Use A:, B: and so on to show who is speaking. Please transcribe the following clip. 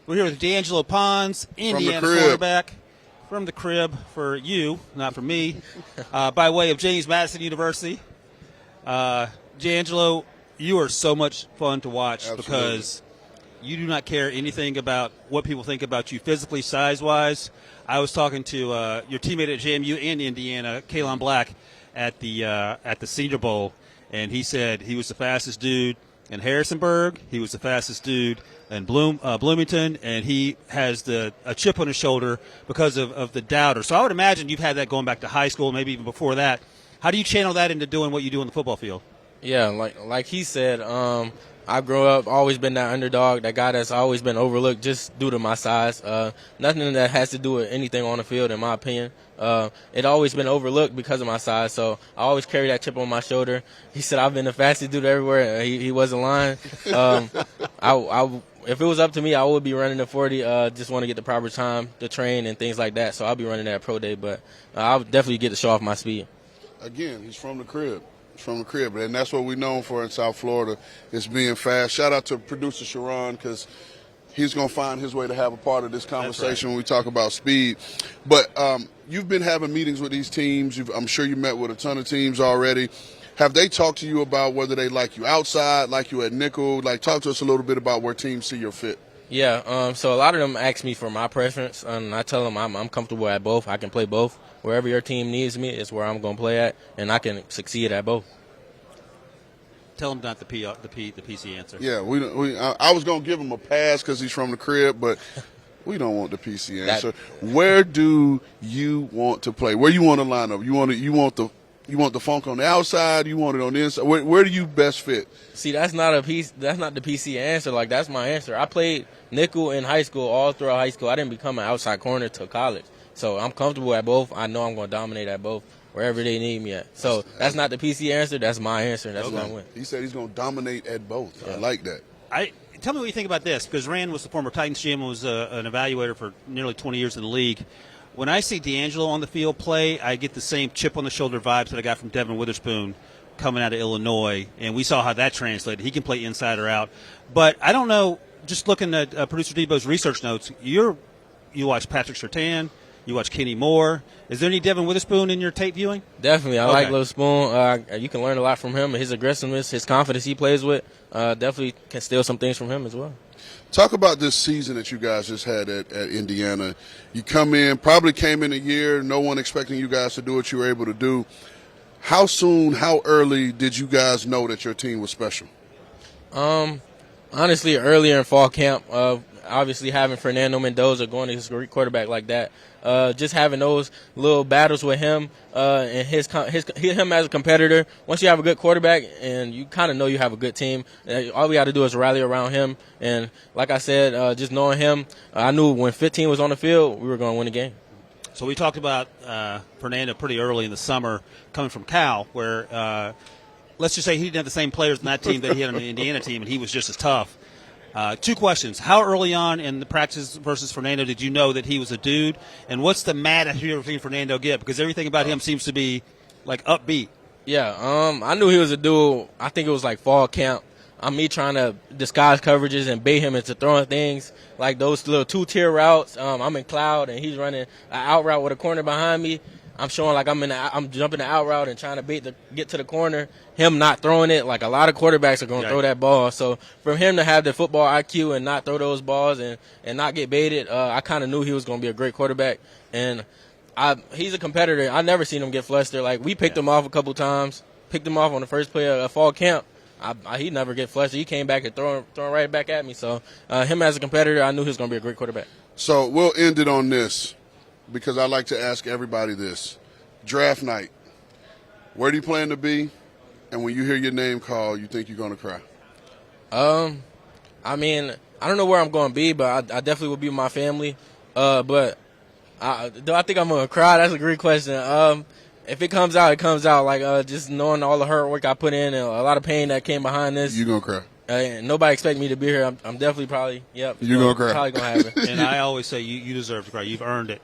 A: We're here with D'Angelo Pons, Indiana quarterback from the crib for you, not for me, by way of James Madison University. D'Angelo, you are so much fun to watch. Absolutely. Because you do not care anything about what people think about you physically, size-wise. I was talking to your teammate at JMU and Indiana, Kalon Black, at the Senior Bowl, and he said he was the fastest dude in Harrisonburg. He was the fastest dude in Bloomington, and he has a chip on his shoulder because of the doubter. So I would imagine you've had that going back to high school, maybe even before that. How do you channel that into doing what you do on the football field?
B: Yeah, like he said, I grew up, always been that underdog, that guy that's always been overlooked just due to my size. Nothing that has to do with anything on the field, in my opinion. It always been overlooked because of my size, so I always carry that chip on my shoulder. He said I've been the fastest dude everywhere. He wasn't lying. If it was up to me, I would be running the 40. Just want to get the proper time to train and things like that, so I'll be running that pro day. But I'll definitely get to show off my speed.
C: Again, he's from the crib. And that's what we're known for in South Florida, is being fast. Shout out to producer Sharon, because he's going to find his way to have a part of this conversation when we talk about speed. But you've been having meetings with these teams. I'm sure you met with a ton of teams already. Have they talked to you about whether they like you outside, like you at nickel? Like, talk to us a little bit about where teams see your fit.
B: Yeah, so a lot of them ask me for my preference, and I tell them I'm comfortable at both. I can play both. Wherever your team needs me is where I'm going to play at, and I can succeed at both.
A: Tell him not the PC answer.
C: Yeah, I was going to give him a pass because he's from the crib, but we don't want the PC answer. Where do you want to play? Where you want to line up? You want the funk on the outside? You want it on the inside? Where do you best fit?
B: See, that's not the PC answer. Like, that's my answer. I played nickel in high school, all throughout high school. I didn't become an outside corner till college. So I'm comfortable at both. I know I'm going to dominate at both wherever they need me at. So that's not the PC answer. That's my answer. That's what I win.
C: He said he's going to dominate at both. Yeah. I like that.
A: Tell me what you think about this, because Rand was the former Titans GM, was an evaluator for nearly 20 years in the league. When I see D'Angelo on the field play, I get the same chip on the shoulder vibes that I got from Devin Witherspoon coming out of Illinois, and we saw how that translated. He can play inside or out. But I don't know, just looking at Producer Debo's research notes, you watch Patrick Surtain, you watch Kenny Moore. Is there any Devin Witherspoon in your tape viewing?
B: Definitely. I like Little Spoon. You can learn a lot from him. His aggressiveness, his confidence he plays with, definitely can steal some things from him as well.
C: Talk about this season that you guys just had at Indiana. You probably came in a year, no one expecting you guys to do what you were able to do. How soon, how early did you guys know that your team was special?
B: Honestly, earlier in fall camp, obviously having Fernando Mendoza going to his great quarterback like that, just having those little battles with him and him as a competitor. Once you have a good quarterback and you kind of know you have a good team, all we got to do is rally around him. And like I said, just knowing him, I knew when 15 was on the field, we were going to win the game.
A: So we talked about Fernando pretty early in the summer coming from Cal, where let's just say he didn't have the same players in that team that he had on the Indiana team, and he was just as tough. Two questions. How early on in the practice versus Fernando did you know that he was a dude? And what's the mad have you ever seen Fernando get? Because everything about him seems to be, like, upbeat.
B: Yeah, I knew he was a dude. I think it was like fall camp. Me trying to disguise coverages and bait him into throwing things like those little two-tier routes. I'm in cloud, and he's running an out route with a corner behind me. I'm showing like I'm jumping the out route and trying to get to the corner. Him not throwing it, like a lot of quarterbacks are going to throw that ball. So for him to have the football IQ and not throw those balls and not get baited, I kind of knew he was going to be a great quarterback. And he's a competitor. I never seen him get flustered. Like, we picked him off a couple times, picked him off on the first play of fall camp. He never get flustered. He came back and throwing right back at me. So him as a competitor, I knew he was going to be a great quarterback.
C: So we'll end it on this, because I like to ask everybody this. Draft night, where do you plan to be? And when you hear your name called, you think you're going to cry?
B: I mean, I don't know where I'm going to be, but I definitely will be with my family. But do I think I'm going to cry? That's a great question. If it comes out, it comes out. Like, just knowing all the hard work I put in and a lot of pain that came behind this.
C: You're going to cry.
B: Nobody expect me to be here. I'm definitely probably,
C: You're going to cry.
B: Probably going to happen.
A: And I always say you deserve to cry. You've earned it.